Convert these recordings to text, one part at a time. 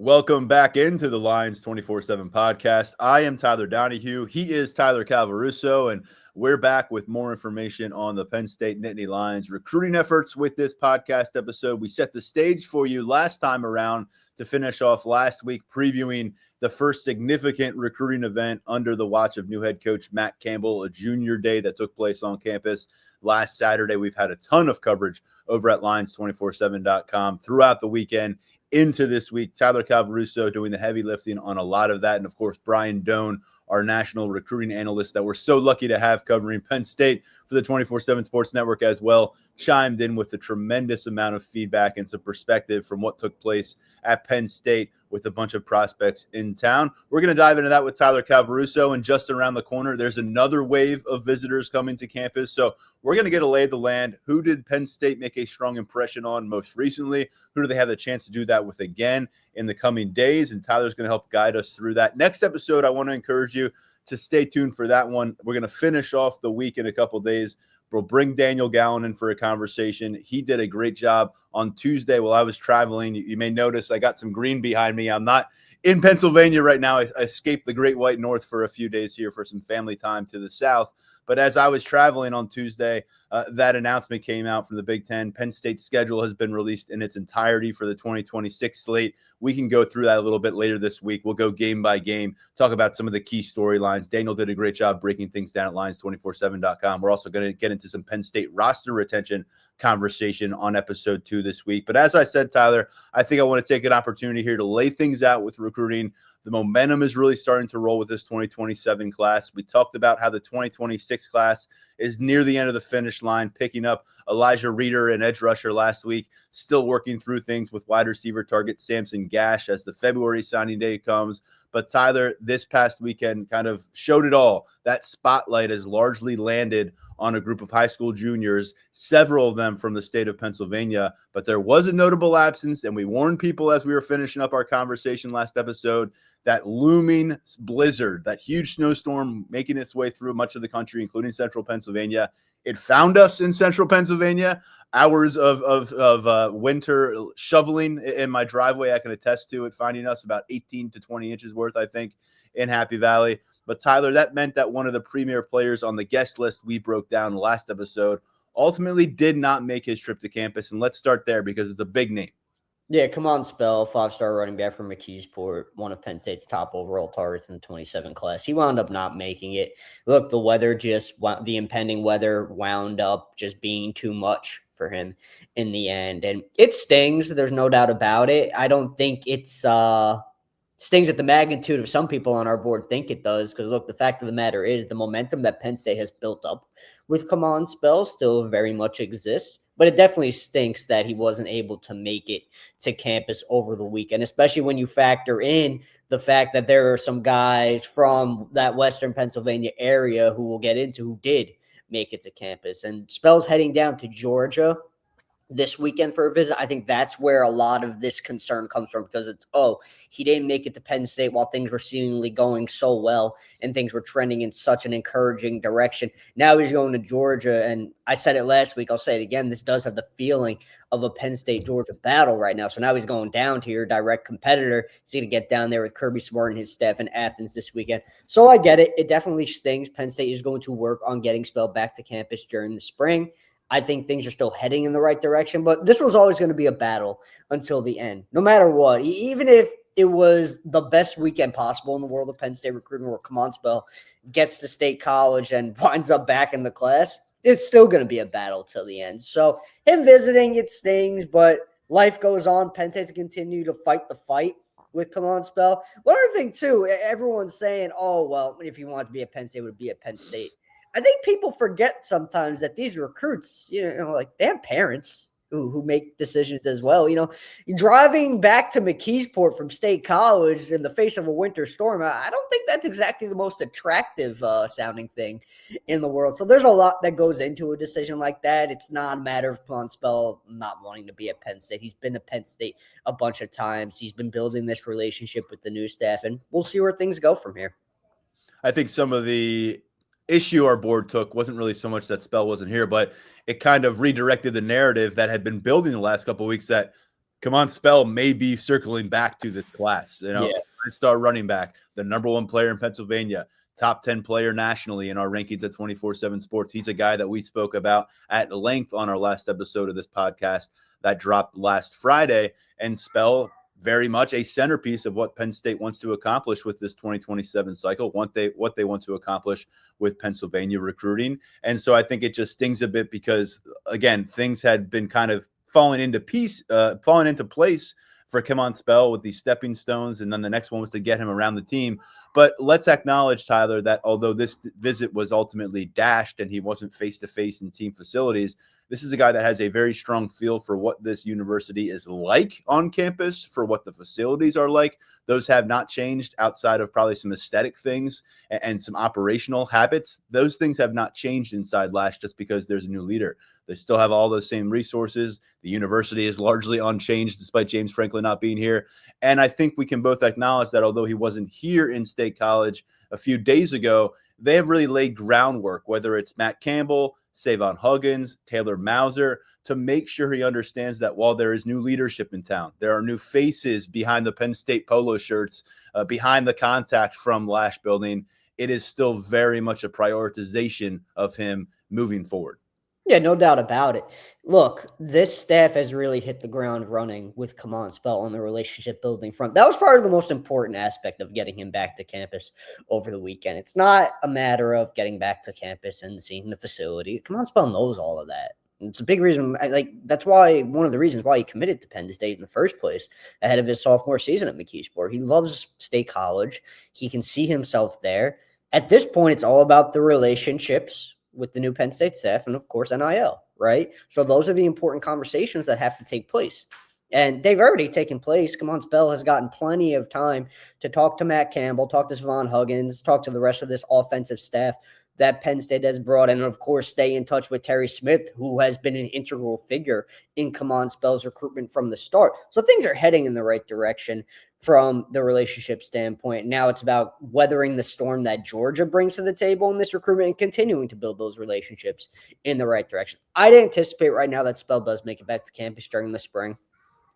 Welcome back into the Lions 24/7 podcast. I am Tyler Donahue. He is Tyler Calvaruso, and we're back with more information on the Penn State Nittany Lions recruiting efforts with this podcast episode. We set the stage for you last time around to finish off last week previewing the first significant recruiting event under the watch of new head coach Matt Campbell, a junior day that took place on campus last Saturday. We've had a ton of coverage over at Lions247.com throughout the weekend into this week. Tyler Calvaruso doing the heavy lifting on a lot of that. And of course, Brian Doan, our national recruiting analyst that we're so lucky to have covering Penn State for the 24/7 Sports Network as well, chimed in with a tremendous amount of feedback and some perspective from what took place at Penn State with a bunch of prospects in town. We're going to dive into that with Tyler Calvaruso, and just around the corner, there's another wave of visitors coming to campus. So we're going to get a lay of the land. Who did Penn State make a strong impression on most recently? Who do they have the chance to do that with again in the coming days? And Tyler's going to help guide us through that. Next episode, I want to encourage you to stay tuned for that one. We're going to finish off the week in a couple days. We'll bring Daniel Gallen in for a conversation. He did a great job on Tuesday while I was traveling. You may notice I got some green behind me. I'm not in Pennsylvania right now. I escaped the Great White North for a few days here for some family time to the south. But as I was traveling on Tuesday, that announcement came out from the Big Ten. Penn State's schedule has been released in its entirety for the 2026 slate. We can go through that a little bit later this week. We'll go game by game, talk about some of the key storylines. Daniel did a great job breaking things down at Lions247.com. We're also going to get into some Penn State roster retention conversation on episode 2 this week. But as I said, Tyler, I think I want to take an opportunity here to lay things out with recruiting. The momentum is really starting to roll with this 2027 class. We talked about how the 2026 class is near the end of the finish line, picking up Elijah Reeder and edge rusher last week, still working through things with wide receiver target Samson Gash as the February signing day comes. But Tyler, this past weekend kind of showed it all. That spotlight has largely landed on a group of high school juniors, several of them from the state of Pennsylvania. But there was a notable absence, and we warned people as we were finishing up our conversation last episode, that looming blizzard, that huge snowstorm making its way through much of the country, including central Pennsylvania. It found us in central Pennsylvania. Hours of winter shoveling in my driveway, I can attest to it, finding us about 18 to 20 inches worth, I think, in Happy Valley. But Tyler, that meant that one of the premier players on the guest list we broke down last episode ultimately did not make his trip to campus. And let's start there because it's a big name. Yeah, Kamron Spell, 5-star running back from McKeesport, one of Penn State's top overall targets in the 27 class. He wound up not making it. Look, the impending weather wound up just being too much for him in the end. And it stings. There's no doubt about it. I don't think it's stings at the magnitude of some people on our board think it does. Because, look, the fact of the matter is the momentum that Penn State has built up with Kamron Spell still very much exists. But it definitely stinks that he wasn't able to make it to campus over the weekend, especially when you factor in the fact that there are some guys from that Western Pennsylvania area who we'll get into who did make it to campus. And Spell's heading down to Georgia this weekend for a visit. I think that's where a lot of this concern comes from, because it's, he didn't make it to Penn State while things were seemingly going so well and things were trending in such an encouraging direction. Now he's going to Georgia, and I said it last week, I'll say it again, this does have the feeling of a Penn State-Georgia battle right now. So now he's going down to your direct competitor. He's going to get down there with Kirby Smart and his staff in Athens this weekend. So I get it. It definitely stings. Penn State is going to work on getting Spell back to campus during the spring. I think things are still heading in the right direction, but this was always going to be a battle until the end, no matter what. Even if it was the best weekend possible in the world of Penn State recruiting, where Kamron Spell gets to State College and winds up back in the class, it's still going to be a battle till the end. So him visiting, it stings, but life goes on. Penn State's continue to fight the fight with Kamron Spell. One other thing, too, everyone's saying, if you wanted to be at Penn State, it would be at Penn State. I think people forget sometimes that these recruits, they have parents who make decisions as well. Driving back to McKeesport from State College in the face of a winter storm, I don't think that's exactly the most attractive sounding thing in the world. So there's a lot that goes into a decision like that. It's not a matter of Kamron Spell not wanting to be at Penn State. He's been at Penn State a bunch of times. He's been building this relationship with the new staff, and we'll see where things go from here. I think some of the issue our board took wasn't really so much that Spell wasn't here, but it kind of redirected the narrative that had been building the last couple of weeks that Kamron Spell may be circling back to this class. Yeah. 5-star running back, the number 1 player in Pennsylvania, top 10 player nationally in our rankings at 24/7 Sports. He's a guy that we spoke about at length on our last episode of this podcast that dropped last Friday. And Spell, very much a centerpiece of what Penn State wants to accomplish with this 2027 cycle, what they want to accomplish with Pennsylvania recruiting. And so I think it just stings a bit because, again, things had been kind of falling into place for Kamron Spell with these stepping stones, and then the next one was to get him around the team. But let's acknowledge, Tyler, that although this visit was ultimately dashed and he wasn't face-to-face in team facilities, this is a guy that has a very strong feel for what this university is like on campus, for what the facilities are like. Those have not changed outside of probably some aesthetic things and some operational habits. Those things have not changed inside Lash just because there's a new leader. They still have all those same resources. The university is largely unchanged despite James Franklin not being here. And I think we can both acknowledge that although he wasn't here in State College a few days ago, they have really laid groundwork, whether it's Matt Campbell, Savon Huggins, Taylor Mauser, to make sure he understands that while there is new leadership in town, there are new faces behind the Penn State polo shirts, behind the contact from Lash Building. It is still very much a prioritization of him moving forward. Yeah, no doubt about it. Look, this staff has really hit the ground running with Kamron Spell on the relationship building front. That was part of the most important aspect of getting him back to campus over the weekend. It's not a matter of getting back to campus and seeing the facility. Kamron Spell knows all of that. It's a big reason. That's why one of the reasons why he committed to Penn State in the first place ahead of his sophomore season at McKeesport. He loves State College. He can see himself there. At this point, it's all about the relationships with the new Penn State staff and, of course, NIL, right? So those are the important conversations that have to take place. And they've already taken place. Kamron Spell has gotten plenty of time to talk to Matt Campbell, talk to Savon Huggins, talk to the rest of this offensive staff that Penn State has brought in, and, of course, stay in touch with Terry Smith, who has been an integral figure in Kamron Spell's recruitment from the start. So things are heading in the right direction from the relationship standpoint. Now it's about weathering the storm that Georgia brings to the table in this recruitment and continuing to build those relationships in the right direction. I'd anticipate right now that Spell does make it back to campus during the spring.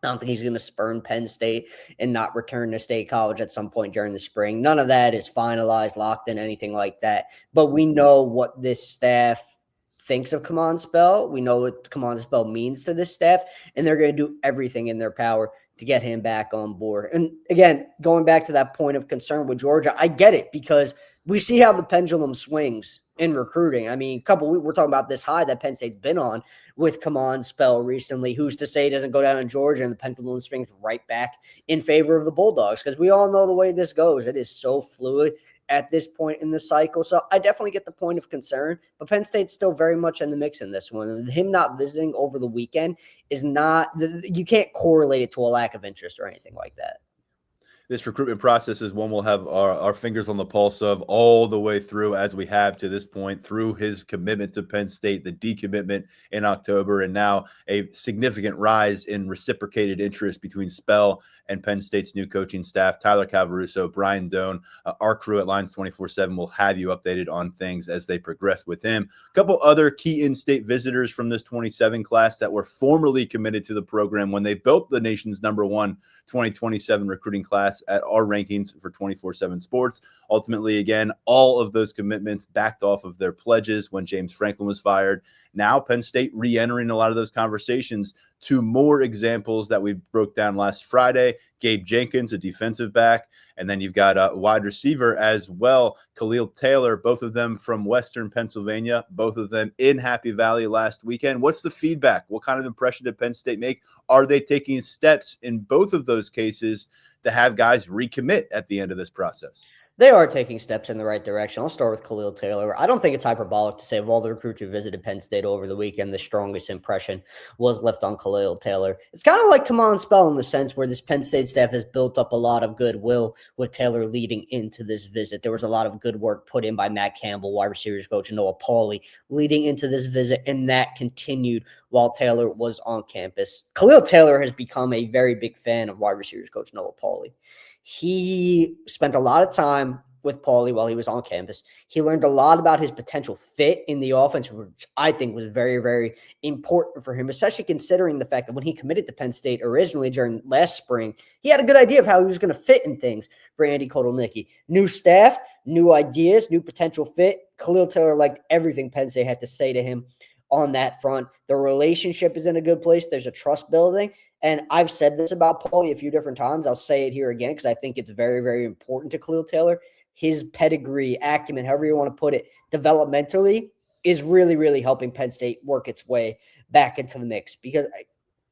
I don't think he's going to spurn Penn State and not return to State College at some point during the spring. None of that is finalized, locked in, anything like that. But we know what this staff thinks of Kamron Spell. We know what Kamron Spell means to this staff, and they're going to do everything in their power to get him back on board. And again, going back to that point of concern with Georgia, I get it because we see how the pendulum swings in recruiting. I mean, we're talking about this high that Penn State's been on with Kamron Spell recently. Who's to say it doesn't go down in Georgia and the pendulum swings right back in favor of the Bulldogs? Because we all know the way this goes. It is so fluid at this point in the cycle. So I definitely get the point of concern, but Penn State's still very much in the mix in this one. Him not visiting over the weekend is not, you can't correlate it to a lack of interest or anything like that. This recruitment process is one we'll have our fingers on the pulse of all the way through, as we have to this point, through his commitment to Penn State, the decommitment in October, and now a significant rise in reciprocated interest between Spell and Penn State's new coaching staff. Tyler Calvaruso, Brian Doan, our crew at Lions 24/7 will have you updated on things as they progress with him. A couple other key in-state visitors from this 27 class that were formerly committed to the program when they built the nation's #1 2027 recruiting class at our rankings for 24/7 Sports. Ultimately, again, all of those commitments backed off of their pledges when James Franklin was fired. Now Penn State re-entering a lot of those conversations. Two more examples that we broke down last Friday: Gabe Jenkins, a defensive back, and then you've got a wide receiver as well, Khalil Taylor, both of them from Western Pennsylvania, both of them in Happy Valley last weekend. What's the feedback? What kind of impression did Penn State make? Are they taking steps in both of those cases to have guys recommit at the end of this process? They are taking steps in the right direction. I'll start with Khalil Taylor. I don't think it's hyperbolic to say of all the recruits who visited Penn State over the weekend, the strongest impression was left on Khalil Taylor. It's kind of like Kamron Spell in the sense where this Penn State staff has built up a lot of goodwill with Taylor leading into this visit. There was a lot of good work put in by Matt Campbell, wide receivers coach, and Noah Pauley leading into this visit, and that continued while Taylor was on campus. Khalil Taylor has become a very big fan of wide receivers coach Noah Pauley. He spent a lot of time with Paulie while he was on campus. He learned a lot about his potential fit in the offense, which I think was very, very important for him, especially considering the fact that when he committed to Penn State originally during last spring, he had a good idea of how he was going to fit in things for Andy Kotelnicki. New staff, new ideas, new potential fit. Khalil Taylor liked everything Penn State had to say to him on that front. The relationship is in a good place. There's a trust building. And I've said this about Paulie a few different times. I'll say it here again because I think it's very, very important to Khalil Taylor. His pedigree, acumen, however you want to put it, developmentally is really, really helping Penn State work its way back into the mix. Because,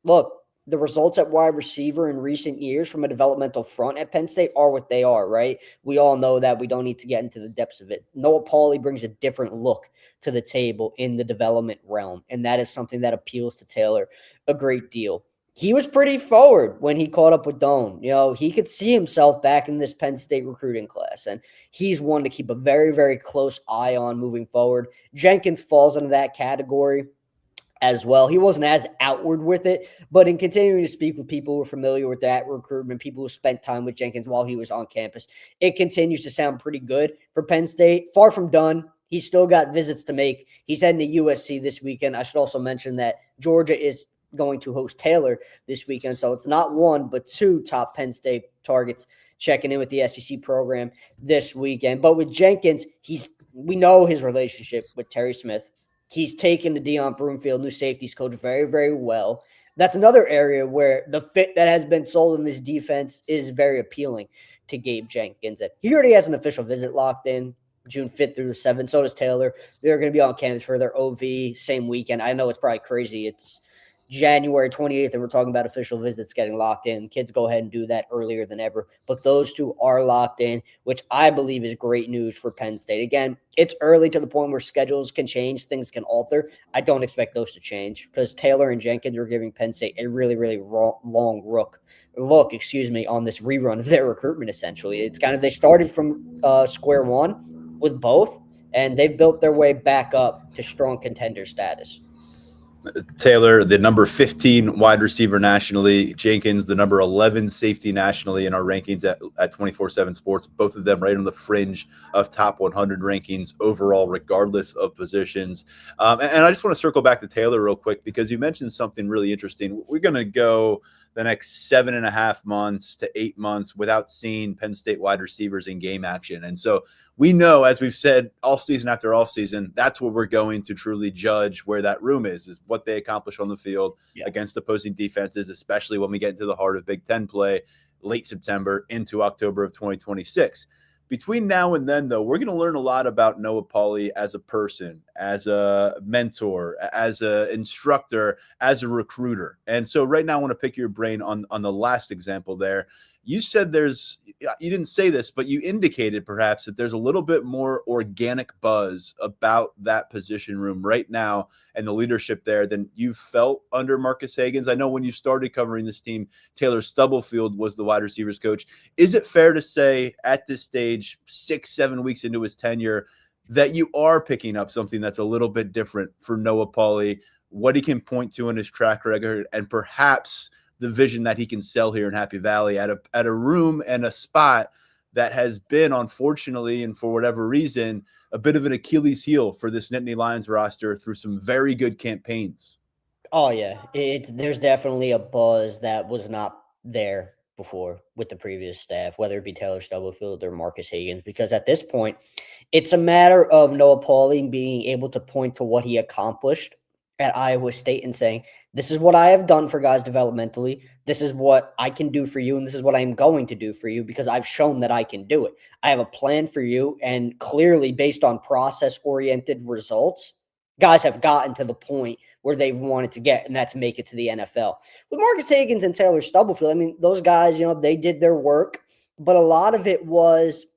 look, the results at wide receiver in recent years from a developmental front at Penn State are what they are, right? We all know that. We don't need to get into the depths of it. Noah Paulie brings a different look to the table in the development realm, and that is something that appeals to Taylor a great deal. He was pretty forward when he caught up with Doan. You know, he could see himself back in this Penn State recruiting class, and he's one to keep a very, very close eye on moving forward. Jenkins falls into that category as well. He wasn't as outward with it, but in continuing to speak with people who are familiar with that recruitment, people who spent time with Jenkins while he was on campus, it continues to sound pretty good for Penn State. Far from done. He's still got visits to make. He's heading to USC this weekend. I should also mention that Georgia is going to host Taylor this weekend. So it's not one, but two top Penn State targets checking in with the SEC program this weekend. But with Jenkins, we know his relationship with Terry Smith. He's taken the Deion Broomfield, new safeties coach, very, very well. That's another area where the fit that has been sold in this defense is very appealing to Gabe Jenkins. And he already has an official visit locked in June 5th through the 7th. So does Taylor. They're going to be on campus for their OV same weekend. I know it's probably crazy. It's January 28th, and we're talking about official visits getting locked in. Kids go ahead and do that earlier than ever. But those two are locked in, which I believe is great news for Penn State. Again, it's early to the point where schedules can change, things can alter. I don't expect those to change because Taylor and Jenkins are giving Penn State a really, really long look on this rerun of their recruitment, essentially. It's kind of, they started from square one with both, and they've built their way back up to strong contender status. Taylor, the number 15 wide receiver nationally. Jenkins, the number 11 safety nationally in our rankings at 24/7 Sports. Both of them right on the fringe of top 100 rankings overall, regardless of positions. And I just want to circle back to Taylor real quick because you mentioned something really interesting. We're going to go the next 7.5 months to 8 months without seeing Penn State wide receivers in game action. And so we know, as we've said, offseason after offseason, that's what we're going to truly judge where that room is what they accomplish on the field against opposing defenses, especially when we get into the heart of Big Ten play late September into October of 2026. Between now and then, though, we're going to learn a lot about Noah Paulie as a person, as a mentor, as an instructor, as a recruiter. And so right now I want to pick your brain on the last example there. You said you didn't say this, but you indicated perhaps that there's a little bit more organic buzz about that position room right now and the leadership there than you felt under Marcus Hagans. I know when you started covering this team, Taylor Stubblefield was the wide receivers coach. Is it fair to say at this stage, 6-7 weeks into his tenure, that you are picking up something that's a little bit different for Noah Paulie, what he can point to in his track record, and perhaps the vision that he can sell here in Happy Valley at a room and a spot that has been, unfortunately, and for whatever reason, a bit of an Achilles heel for this Nittany Lions roster through some very good campaigns? Oh yeah, there's definitely a buzz that was not there before with the previous staff, whether it be Taylor Stubblefield or Marcus Hagans, because at this point, it's a matter of Noah Paulie being able to point to what he accomplished at Iowa State and saying, this is what I have done for guys developmentally. This is what I can do for you. And this is what I'm going to do for you because I've shown that I can do it. I have a plan for you. And clearly, based on process-oriented results, guys have gotten to the point where they've wanted to get, and that's make it to the NFL. With Marcus Hagans and Taylor Stubblefield, I mean, those guys, they did their work, but a lot of it was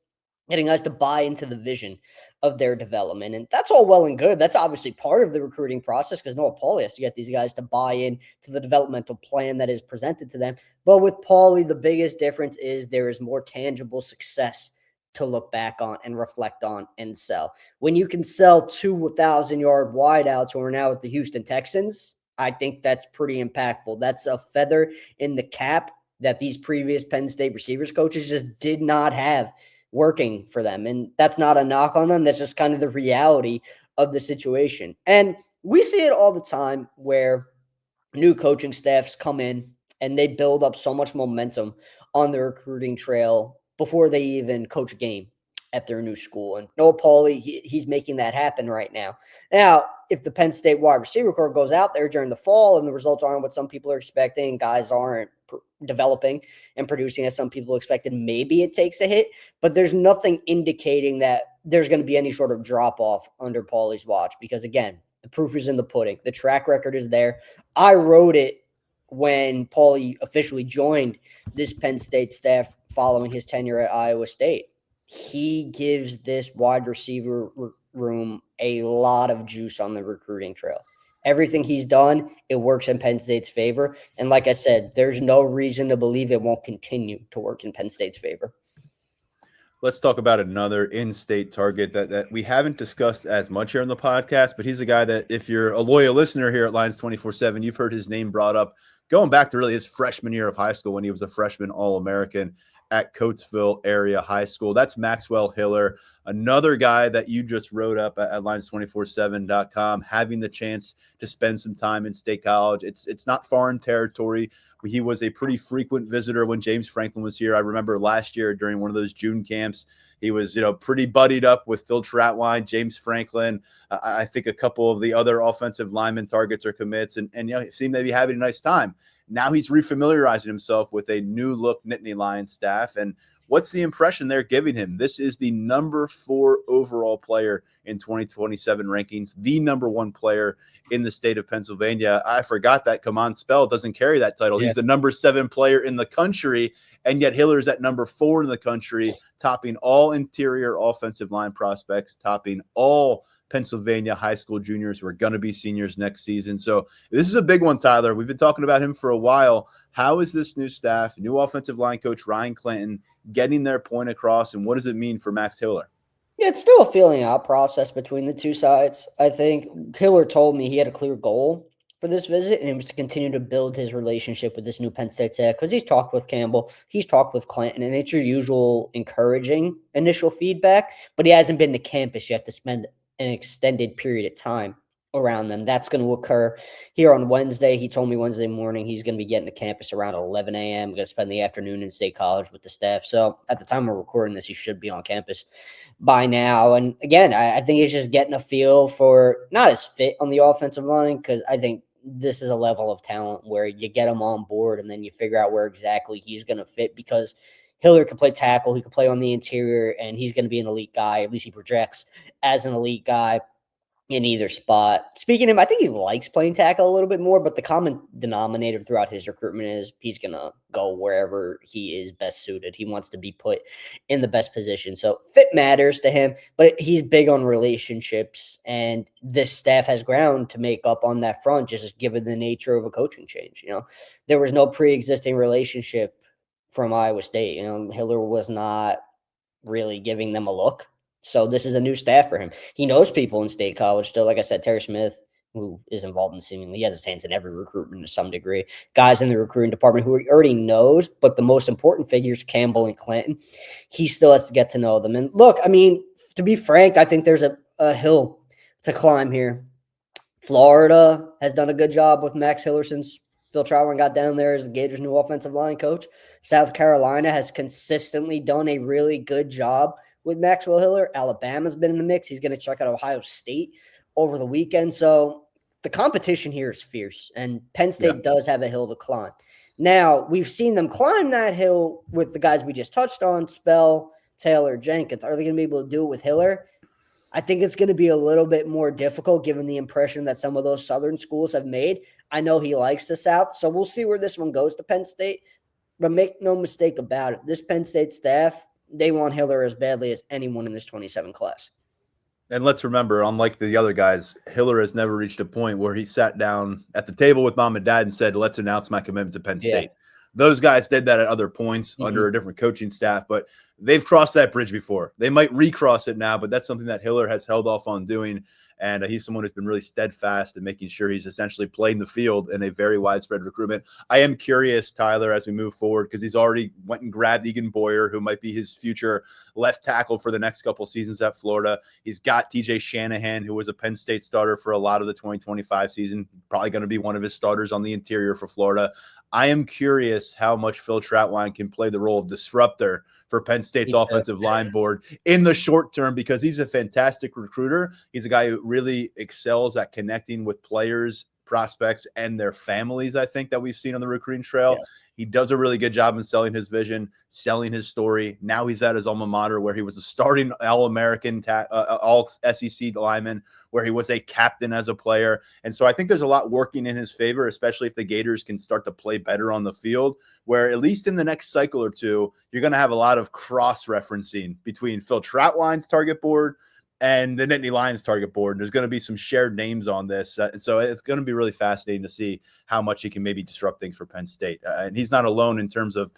getting guys to buy into the vision of their development. And that's all well and good. That's obviously part of the recruiting process because Noah Paulie has to get these guys to buy in to the developmental plan that is presented to them. But with Paulie, the biggest difference is there is more tangible success to look back on and reflect on and sell. When you can sell 2,000-yard wideouts who are now with the Houston Texans, I think that's pretty impactful. That's a feather in the cap that these previous Penn State receivers coaches just did not have working for them. And that's not a knock on them. That's just kind of the reality of the situation. And we see it all the time where new coaching staffs come in and they build up so much momentum on the recruiting trail before they even coach a game at their new school. And Noah Pauley, he's making that happen right now. Now, if the Penn State wide receiver corps goes out there during the fall and the results aren't what some people are expecting, guys aren't developing and producing as some people expected, maybe it takes a hit, but there's nothing indicating that there's going to be any sort of drop off under Pauley's watch, because again, the proof is in the pudding. The track record is there. I wrote it when Pauley officially joined this Penn State staff following his tenure at Iowa State. He gives this wide receiver room a lot of juice on the recruiting trail. Everything he's done, it works in Penn State's favor. And like I said, there's no reason to believe it won't continue to work in Penn State's favor. Let's talk about another in-state target that we haven't discussed as much here on the podcast, but he's a guy that if you're a loyal listener here at Lions 24/7, you've heard his name brought up going back to really his freshman year of high school when he was a freshman All-American at Coatesville Area High School. That's Maxwell Hiller, another guy that you just wrote up at Lions247.com, having the chance to spend some time in State College. It's not foreign territory. He was a pretty frequent visitor when James Franklin was here. I remember last year during one of those June camps, he was, pretty buddied up with Phil Trautwein, James Franklin. I think a couple of the other offensive lineman targets are commits, and it seemed to be having a nice time. Now he's refamiliarizing himself with a new look Nittany Lions staff. And what's the impression they're giving him? This is the number 4 overall player in 2027 rankings, the number 1 player in the state of Pennsylvania. I forgot that Kamron Spell doesn't carry that title. Yeah. He's the number 7 player in the country, and yet Hiller's at number 4 in the country, topping all interior offensive line prospects, topping all Pennsylvania high school juniors who are going to be seniors next season. So this is a big one, Tyler. We've been talking about him for a while. How is this new staff, new offensive line coach Ryan Clanton, getting their point across, and what does it mean for Max Hiller? Yeah, it's still a feeling out process between the two sides. I think Hiller told me he had a clear goal for this visit, and it was to continue to build his relationship with this new Penn State staff, because he's talked with Campbell, he's talked with Clanton, and it's your usual encouraging initial feedback, but he hasn't been to campus yet to spend an extended period of time around them. That's going to occur here on Wednesday. He told me Wednesday morning he's going to be getting to campus around 11 a.m. Going to spend the afternoon in State College with the staff. So at the time we're recording this, he should be on campus by now. And again, I think he's just getting a feel for not his fit on the offensive line, because I think this is a level of talent where you get him on board and then you figure out where exactly he's going to fit, because Hiller can play tackle, he can play on the interior, and he's going to be an elite guy. At least he projects as an elite guy in either spot. Speaking of him, I think he likes playing tackle a little bit more, but the common denominator throughout his recruitment is he's going to go wherever he is best suited. He wants to be put in the best position. So fit matters to him, but he's big on relationships, and this staff has ground to make up on that front, just given the nature of a coaching change. There was no pre-existing relationship from Iowa State. Hiller was not really giving them a look. So this is a new staff for him. He knows people in State College still. Like I said, Terry Smith, who is involved in seemingly, he has his hands in every recruitment to some degree. Guys in the recruiting department who he already knows, but the most important figures, Campbell and Clanton, he still has to get to know them. And look, to be frank, I think there's a hill to climb here. Florida has done a good job with Max Hiller since Phil Trautwein got down there as the Gators' new offensive line coach. South Carolina has consistently done a really good job with Maxwell Hiller. Alabama's been in the mix. He's going to check out Ohio State over the weekend. So the competition here is fierce, and Penn State does have a hill to climb. Now, we've seen them climb that hill with the guys we just touched on, Spell, Taylor, Jenkins. Are they going to be able to do it with Hiller? I think it's going to be a little bit more difficult given the impression that some of those Southern schools have made. I know he likes the South, so we'll see where this one goes to Penn State. But make no mistake about it, this Penn State staff, they want Hiller as badly as anyone in this 27 class. And let's remember, unlike the other guys, Hiller has never reached a point where he sat down at the table with mom and dad and said, let's announce my commitment to Penn State. Those guys did that at other points under a different coaching staff, but they've crossed that bridge before. They might recross it now, but that's something that Hiller has held off on doing. And he's someone who's been really steadfast in making sure he's essentially playing the field in a very widespread recruitment. I am curious, Tyler, as we move forward, because he's already went and grabbed Egan Boyer, who might be his future left tackle for the next couple of seasons at Florida. He's got TJ Shanahan, who was a Penn State starter for a lot of the 2025 season, probably going to be one of his starters on the interior for Florida. I am curious how much Phil Trautwein can play the role of disruptor for Penn State's offensive line board in the short term, because he's a fantastic recruiter. He's a guy who really excels at connecting with players, prospects, and their families, I think, that we've seen on the recruiting trail. Yes. He does a really good job in selling his vision, selling his story. Now he's at his alma mater, where he was a starting All-American, All-SEC lineman, where he was a captain as a player. And so I think there's a lot working in his favor, especially if the Gators can start to play better on the field, where at least in the next cycle or two, you're going to have a lot of cross-referencing between Phil Trautwein's target board and the Nittany Lions target board. And there's going to be some shared names on this. And so it's going to be really fascinating to see how much he can maybe disrupt things for Penn State. And he's not alone in terms of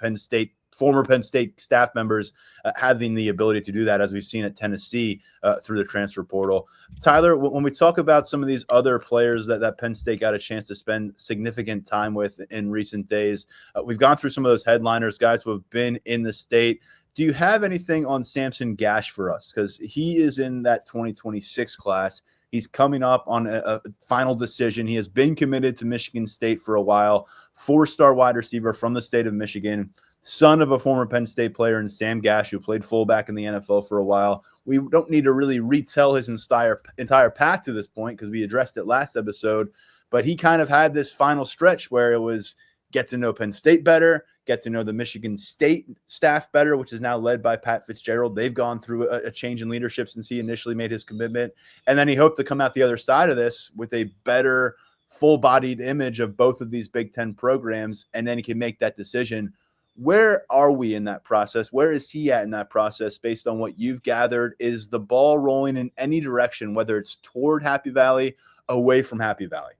former Penn State staff members having the ability to do that, as we've seen at Tennessee through the transfer portal. Tyler, when we talk about some of these other players that Penn State got a chance to spend significant time with in recent days, we've gone through some of those headliners, guys who have been in the state. Do you have anything on Samson Gash for us? Because he is in that 2026 class. He's coming up on a final decision. He has been committed to Michigan State for a while. 4-star wide receiver from the state of Michigan, son of a former Penn State player in Sam Gash, who played fullback in the NFL for a while. We don't need to really retell his entire path to this point, because we addressed it last episode. But he kind of had this final stretch where it was get to know Penn State better, get to know the Michigan State staff better, which is now led by Pat Fitzgerald. They've gone through a change in leadership since he initially made his commitment. And then he hoped to come out the other side of this with a better full-bodied image of both of these Big Ten programs, and then he can make that decision. Where are we in that process? Where is he at in that process based on what you've gathered? Is the ball rolling in any direction, whether it's toward Happy Valley, away from Happy Valley?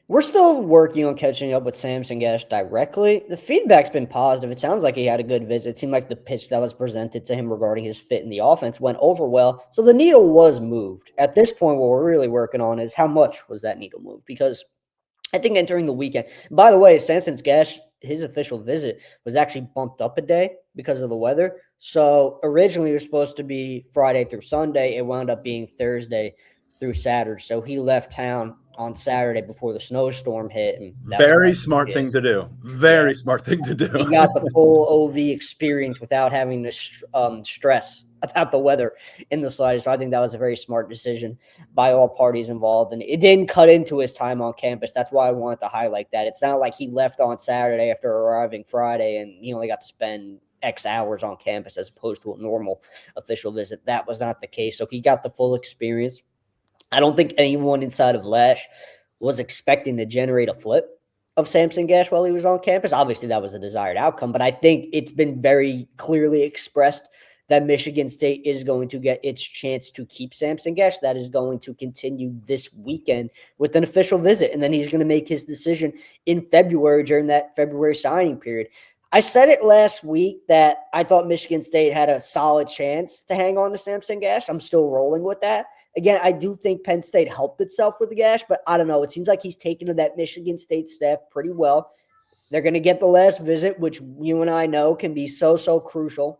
We're still working on catching up with Samson Gash directly. The feedback's been positive. It sounds like he had a good visit. It seemed like the pitch that was presented to him regarding his fit in the offense went over well. So the needle was moved. At this point, what we're really working on is how much was that needle moved? Because I think entering the weekend, by the way, Samson Gash, his official visit was actually bumped up a day because of the weather. So originally it was supposed to be Friday through Sunday. It wound up being Thursday through Saturday. So he left town on Saturday before the snowstorm hit. And very smart thing to do. Very smart thing to do. He got the full OV experience without having to stress about the weather in the slightest. So I think that was a very smart decision by all parties involved. And it didn't cut into his time on campus. That's why I wanted to highlight that. It's not like he left on Saturday after arriving Friday and he only got to spend X hours on campus as opposed to a normal official visit. That was not the case. So he got the full experience. I don't think anyone inside of Lash was expecting to generate a flip of Samson Gash while he was on campus. Obviously, that was the desired outcome, but I think it's been very clearly expressed that Michigan State is going to get its chance to keep Samson Gash. That is going to continue this weekend with an official visit, and then he's going to make his decision in February during that February signing period. I said it last week that I thought Michigan State had a solid chance to hang on to Samson Gash. I'm still rolling with that. Again, I do think Penn State helped itself with the Gash, but I don't know. It seems like he's taken to that Michigan State staff pretty well. They're going to get the last visit, which you and I know can be so crucial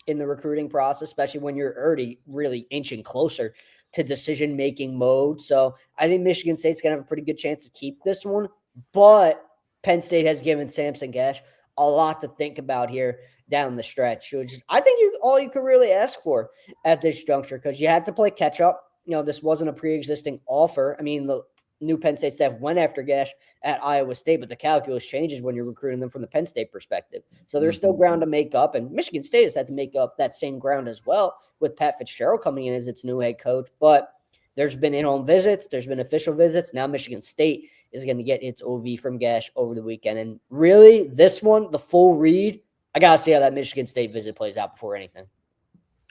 in the recruiting process, especially when you're already really inching closer to decision-making mode. So I think Michigan State's going to have a pretty good chance to keep this one, but Penn State has given Samson Gash a lot to think about here down the stretch, which is, I think, all you could really ask for at this juncture, because you had to play catch-up. You know, this wasn't a pre-existing offer. I mean, the new Penn State staff went after Gash at Iowa State, but the calculus changes when you're recruiting them from the Penn State perspective. So there's still ground to make up, and Michigan State has had to make up that same ground as well with Pat Fitzgerald coming in as its new head coach. But there's been in-home visits. There's been official visits. Now Michigan State is going to get its OV from Gash over the weekend. And really, this one, the full read, I got to see how that Michigan State visit plays out before anything.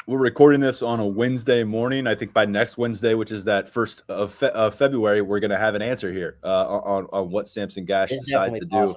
We're recording this on a Wednesday morning. I think by next Wednesday, which is that 1st of February, we're going to have an answer here on what Samson Gash decides to do.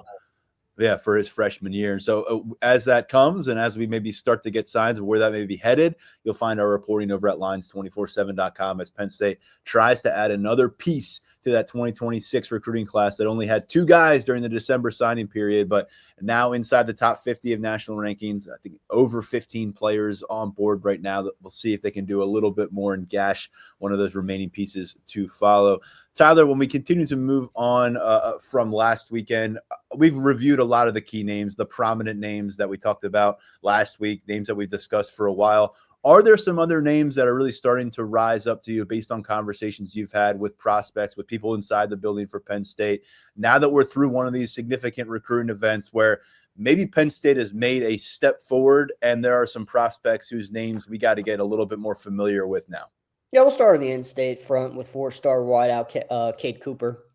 Yeah, for his freshman year. And so as that comes and as we maybe start to get signs of where that may be headed, you'll find our reporting over at Lions247.com as Penn State tries to add another piece to that 2026 recruiting class that only had 2 guys during the December signing period, but now inside the top 50 of national rankings. I think over 15 players on board right now. That we'll see if they can do a little bit more and Gash one of those remaining pieces to follow. Tyler, when we continue to move on from last weekend, we've reviewed a lot of the key names, the prominent names that we talked about last week, names that we've discussed for a while. Are there some other names that are really starting to rise up to you based on conversations you've had with prospects, with people inside the building for Penn State, now that we're through one of these significant recruiting events where maybe Penn State has made a step forward and there are some prospects whose names we got to get a little bit more familiar with now? Yeah, we'll start on the in-state front with 4-star wideout Cade Cooper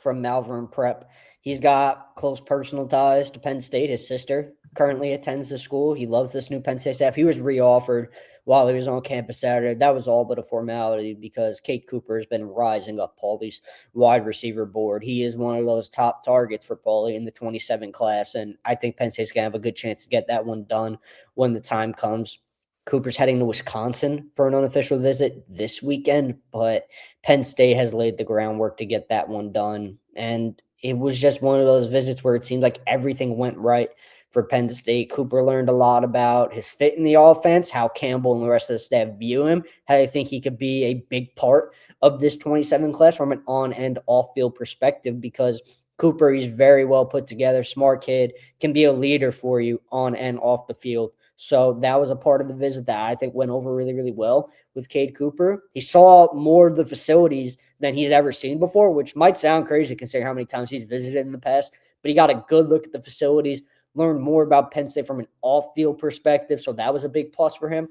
from Malvern Prep. He's got close personal ties to Penn State. His sister currently attends the school. He loves this new Penn State staff. He was reoffered while he was on campus Saturday. That was all but a formality because Cade Cooper has been rising up Paulie's wide receiver board. He is one of those top targets for Paulie in the 27 class, and I think Penn State's going to have a good chance to get that one done when the time comes. Cooper's heading to Wisconsin for an unofficial visit this weekend, but Penn State has laid the groundwork to get that one done. And it was just one of those visits where it seemed like everything went right for Penn State. Cooper learned a lot about his fit in the offense, how Campbell and the rest of the staff view him, how they think he could be a big part of this 27 class from an on and off field perspective, because Cooper, he's very well put together, smart kid, can be a leader for you on and off the field. So that was a part of the visit that I think went over really, really well with Cade Cooper. He saw more of the facilities than he's ever seen before, which might sound crazy considering how many times he's visited in the past. But he got a good look at the facilities, learned more about Penn State from an off-field perspective. So that was a big plus for him.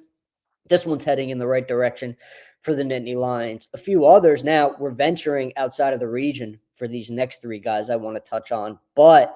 This one's heading in the right direction for the Nittany Lions. A few others now, we're venturing outside of the region for these next 3 guys I want to touch on. But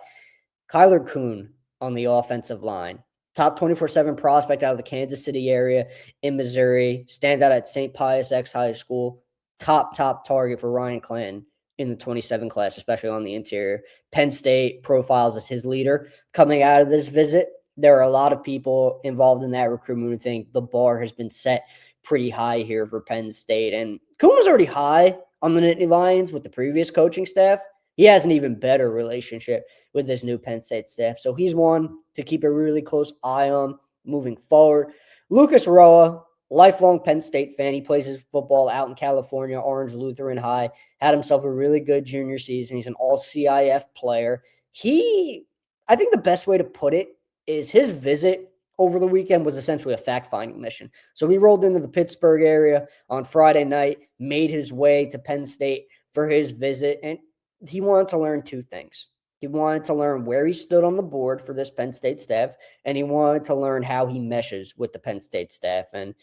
Kyler Kuhn on the offensive line. Top 24/7 prospect out of the Kansas City area in Missouri. Stands out at St. Pius X High School. Top target for Ryan Clanton in the 27 class, especially on the interior. Penn State profiles as his leader. Coming out of this visit, there are a lot of people involved in that recruitment who think the bar has been set pretty high here for Penn State. And Kuhn was already high on the Nittany Lions with the previous coaching staff. He has an even better relationship with this new Penn State staff. So he's one to keep a really close eye on moving forward. Lucas Roa, lifelong Penn State fan. He plays his football out in California, Orange Lutheran High. Had himself a really good junior season. He's an all-CIF player. I think the best way to put it is his visit over the weekend was essentially a fact-finding mission. So he rolled into the Pittsburgh area on Friday night, made his way to Penn State for his visit, and he wanted to learn 2 things. He wanted to learn where he stood on the board for this Penn State staff, and he wanted to learn how he meshes with the Penn State staff. And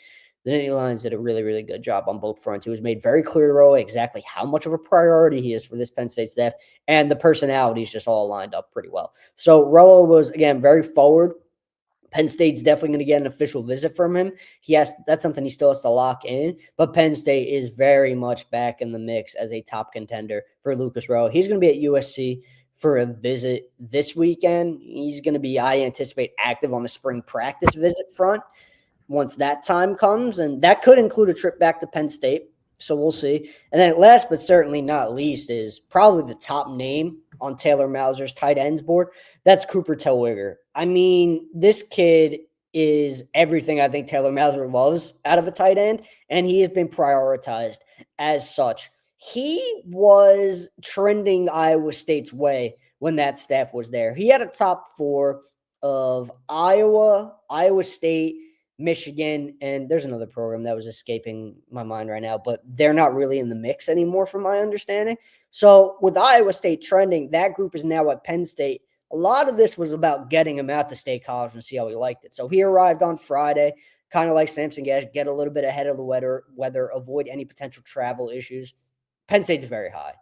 the Nittany Lions did a really, really good job on both fronts. It was made very clear to Roa exactly how much of a priority he is for this Penn State staff, and the personalities just all lined up pretty well. So Roa was, again, very forward. Penn State's definitely going to get an official visit from him. That's something he still has to lock in, but Penn State is very much back in the mix as a top contender for Lucas Roa. He's going to be at USC for a visit this weekend. He's going to be, I anticipate, active on the spring practice visit front once that time comes, and that could include a trip back to Penn State. So we'll see. And then last but certainly not least is probably the top name on Taylor Mauser's tight ends board. That's Cooper Telwigger. I mean, this kid is everything I think Taylor Mauser loves out of a tight end, and he has been prioritized as such. He was trending Iowa State's way when that staff was there. He had a top 4 of Iowa State, Michigan, and there's another program that was escaping my mind right now, but they're not really in the mix anymore from my understanding. So with Iowa State trending, that group is now at Penn State. A lot of this was about getting him out to State College and see how he liked it. So he arrived on Friday, kind of like Samson Gash, get a little bit ahead of the weather, avoid any potential travel issues. Penn State's very high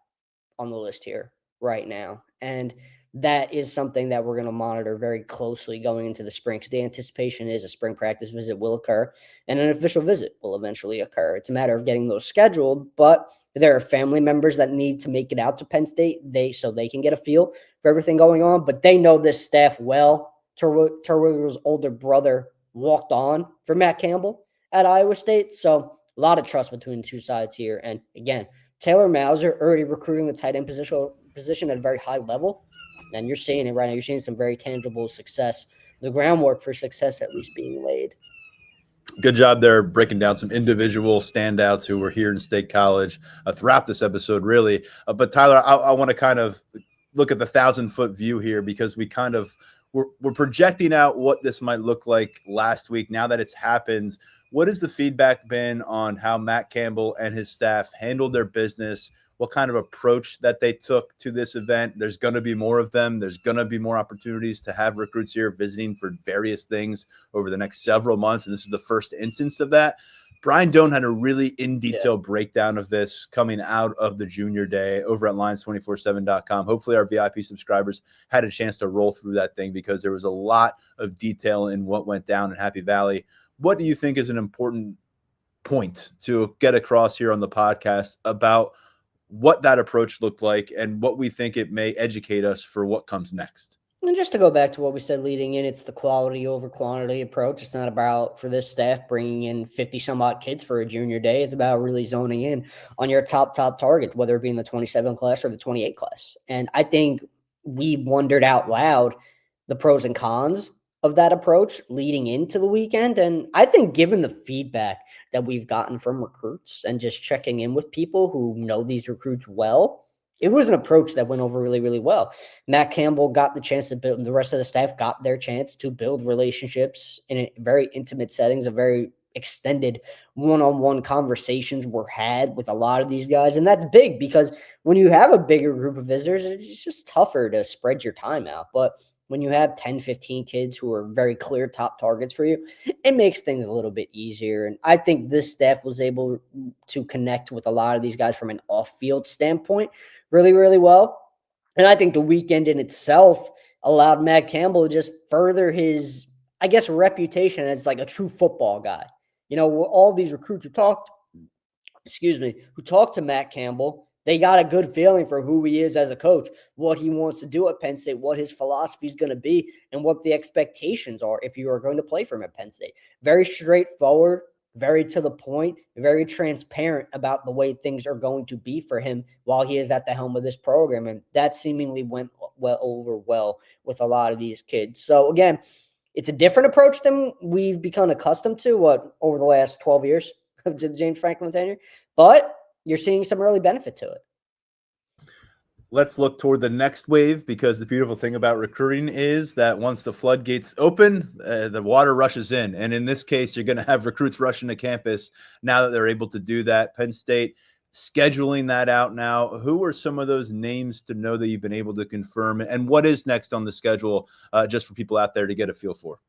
on the list here right now, and that is something that we're going to monitor very closely going into the spring, because the anticipation is a spring practice visit will occur and an official visit will eventually occur. It's a matter of getting those scheduled, but There are family members that need to make it out to Penn State so they can get a feel for everything going on, but they know this staff well. Terwilliger's older brother walked on for Matt Campbell at Iowa State, so a lot of trust between the two sides here. And again, Taylor Mauser already recruiting the tight end position at a very high level, and you're seeing it right now. You're seeing some very tangible success, the groundwork for success at least being laid. Good job there breaking down some individual standouts who were here in State College throughout this episode, really. But Tyler, I want to kind of look at the 1,000-foot view here, because we're projecting out what this might look like last week. Now that it's happened, what has the feedback been on how Matt Campbell and his staff handled their business? What kind of approach that they took to this event? There's going to be more of them. There's going to be more opportunities to have recruits here visiting for various things over the next several months, and this is the first instance of that. Brian Doan had a really in-detail breakdown of this coming out of the junior day over at Lions247.com. Hopefully our VIP subscribers had a chance to roll through that thing, because there was a lot of detail in what went down in Happy Valley. What do you think is an important point to get across here on the podcast about what that approach looked like and what we think it may educate us for what comes next? And just to go back to what we said leading in, it's the quality over quantity approach. It's not about, for this staff, bringing in 50 some odd kids for a junior day. It's about really zoning in on your top targets, whether it be in the 27 class or the 28 class. And I think we wondered out loud the pros and cons of that approach leading into the weekend. And I think given the feedback that we've gotten from recruits and just checking in with people who know these recruits well, it was an approach that went over really, really well. Matt Campbell got the chance to build, and the rest of the staff got their chance to build relationships in a very intimate settings. A very extended one-on-one conversations were had with a lot of these guys. And that's big, because when you have a bigger group of visitors, it's just tougher to spread your time out. But when you have 10, 15 kids who are very clear top targets for you, it makes things a little bit easier. And I think this staff was able to connect with a lot of these guys from an off-field standpoint really, really well. And I think the weekend in itself allowed Matt Campbell to just further his, I guess, reputation as like a true football guy. You know, all these recruits who talked to Matt Campbell, they got a good feeling for who he is as a coach, what he wants to do at Penn State, what his philosophy is going to be, and what the expectations are if you are going to play for him at Penn State. Very straightforward, very to the point, very transparent about the way things are going to be for him while he is at the helm of this program. And that seemingly went well with a lot of these kids. So again, it's a different approach than we've become accustomed to over the last 12 years of the James Franklin tenure, but you're seeing some early benefit to it. Let's look toward the next wave, because the beautiful thing about recruiting is that once the floodgates open, the water rushes in. And in this case, you're going to have recruits rushing to campus now that they're able to do that. Penn State scheduling that out now. Who are some of those names to know that you've been able to confirm? And what is next on the schedule, just for people out there to get a feel for?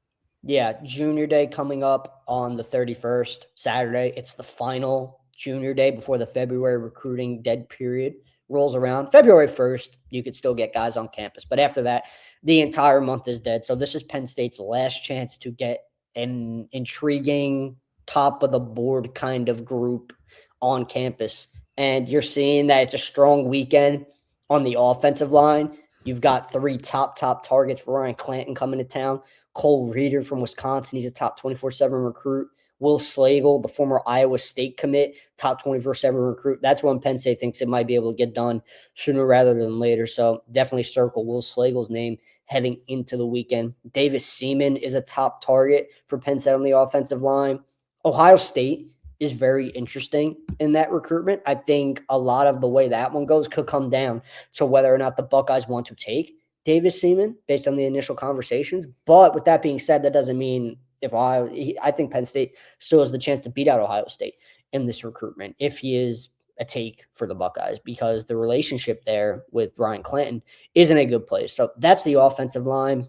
Yeah, junior day coming up on the 31st, Saturday. It's the final junior day before the February recruiting dead period rolls around. February 1st, you could still get guys on campus. But after that, the entire month is dead. So this is Penn State's last chance to get an intriguing, top-of-the-board kind of group on campus. And you're seeing that it's a strong weekend on the offensive line. You've got 3 top targets for Ryan Clanton coming to town. Cole Reeder from Wisconsin, he's a top 24/7 recruit. Will Slagle, the former Iowa State commit, top 24/7 recruit. That's when Penn State thinks it might be able to get done sooner rather than later. So definitely circle Will Slagle's name heading into the weekend. Davis Seaman is a top target for Penn State on the offensive line. Ohio State is very interesting in that recruitment. I think a lot of the way that one goes could come down to whether or not the Buckeyes want to take Davis Seaman based on the initial conversations. But with that being said, that doesn't mean I think Penn State still has the chance to beat out Ohio State in this recruitment if he is a take for the Buckeyes, because the relationship there with Ryan Clanton isn't a good place. So that's the offensive line.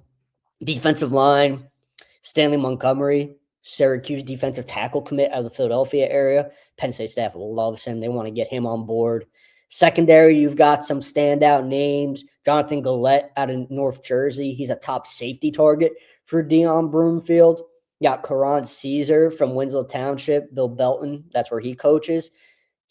Defensive line, Stanley Montgomery, Syracuse defensive tackle commit out of the Philadelphia area. Penn State staff loves him. They want to get him on board. Secondary, you've got some standout names. Jonathan Gillette out of North Jersey. He's a top safety target for Dion Broomfield. You got Karan Caesar from Winslow Township. Bill Belton, that's where he coaches.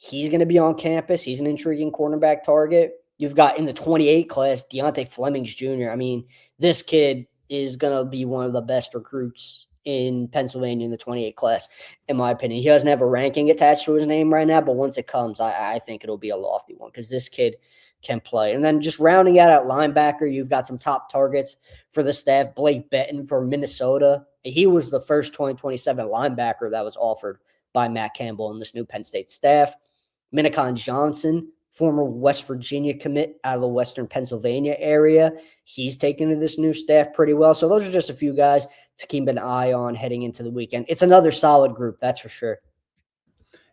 He's going to be on campus. He's an intriguing cornerback target. You've got in the 28 class, Deontay Flemings Jr. I mean, this kid is going to be one of the best recruits in Pennsylvania in the 28 class, in my opinion. He doesn't have a ranking attached to his name right now, but once it comes, I think it'll be a lofty one because this kid can play. And then just rounding out at linebacker, you've got some top targets for the staff. Blake Betton from Minnesota. He was the first 2027 linebacker that was offered by Matt Campbell and this new Penn State staff. Minicon Johnson, former West Virginia commit out of the Western Pennsylvania area. He's taken to this new staff pretty well. So those are just a few guys to keep an eye on heading into the weekend. It's another solid group, that's for sure.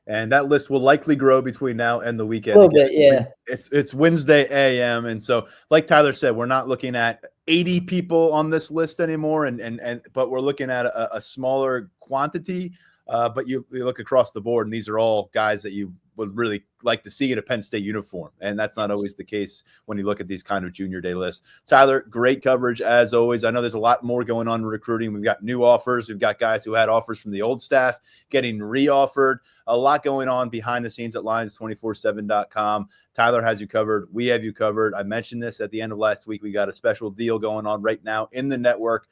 And that list will likely grow between now and the weekend. A little bit, yeah. It's Wednesday a.m. And so, like Tyler said, we're not looking at 80 people on this list anymore, but we're looking at a smaller quantity. But you look across the board, and these are all guys that you would really like to see in a Penn State uniform. And that's not always the case when you look at these kind of junior day lists. Tyler, great coverage as always. I know there's a lot more going on in recruiting. We've got new offers. We've got guys who had offers from the old staff getting re-offered. A lot going on behind the scenes at Lions247.com. Tyler has you covered. We have you covered. I mentioned this at the end of last week. We got a special deal going on right now in the network.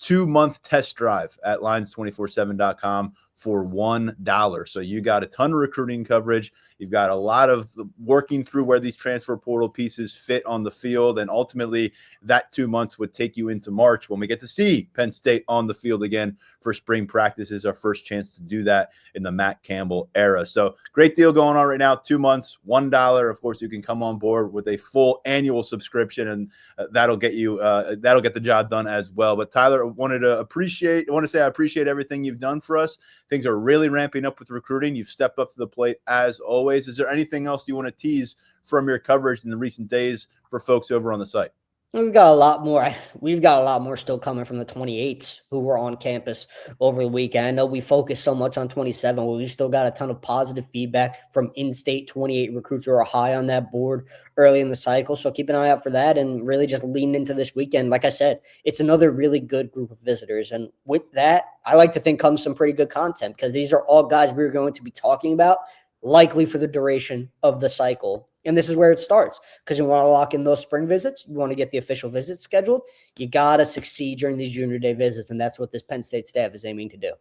2-month test drive at Lions247.com for $1. So you got a ton of recruiting coverage. You've got a lot of working through where these transfer portal pieces fit on the field. And ultimately, that 2 months would take you into March when we get to see Penn State on the field again for spring practices. Our first chance to do that in the Matt Campbell era. So great deal going on right now. 2 months, $1. Of course, you can come on board with a full annual subscription, and that'll get the job done as well. But Tyler, I want to say I appreciate everything you've done for us. Things are really ramping up with recruiting. You've stepped up to the plate as always. Is there anything else you want to tease from your coverage in the recent days for folks over on the site? We've got a lot more. We've got a lot more still coming from the 28s who were on campus over the weekend. I know we focus so much on 27, but we still got a ton of positive feedback from in-state 28 recruits who are high on that board early in the cycle. So keep an eye out for that and really just lean into this weekend. Like I said, it's another really good group of visitors. And with that, I like to think comes some pretty good content because these are all guys we're going to be talking about likely for the duration of the cycle. And this is where it starts because you want to lock in those spring visits. You want to get the official visits scheduled. You got to succeed during these junior day visits, and that's what this Penn State staff is aiming to do.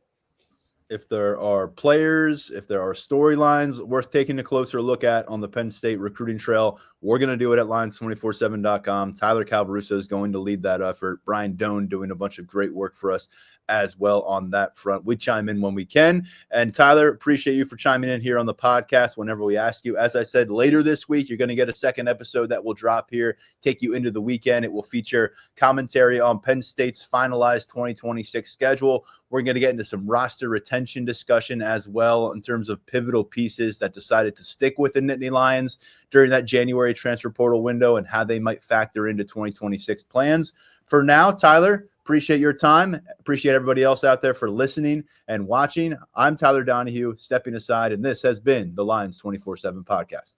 If there are players, if there are storylines worth taking a closer look at on the Penn State recruiting trail, we're going to do it at Lions247.com. Tyler Calvaruso is going to lead that effort. Brian Doan doing a bunch of great work for us as well on that front. We chime in when we can. And Tyler, appreciate you for chiming in here on the podcast whenever we ask you. As I said, later this week, you're going to get a second episode that will drop here, take you into the weekend. It will feature commentary on Penn State's finalized 2026 schedule. We're going to get into some roster retention discussion as well in terms of pivotal pieces that decided to stick with the Nittany Lions during that January transfer portal window and how they might factor into 2026 plans. For now, Tyler, appreciate your time. Appreciate everybody else out there for listening and watching. I'm Tyler Donahue, stepping aside, and this has been the Lions 24/7 podcast.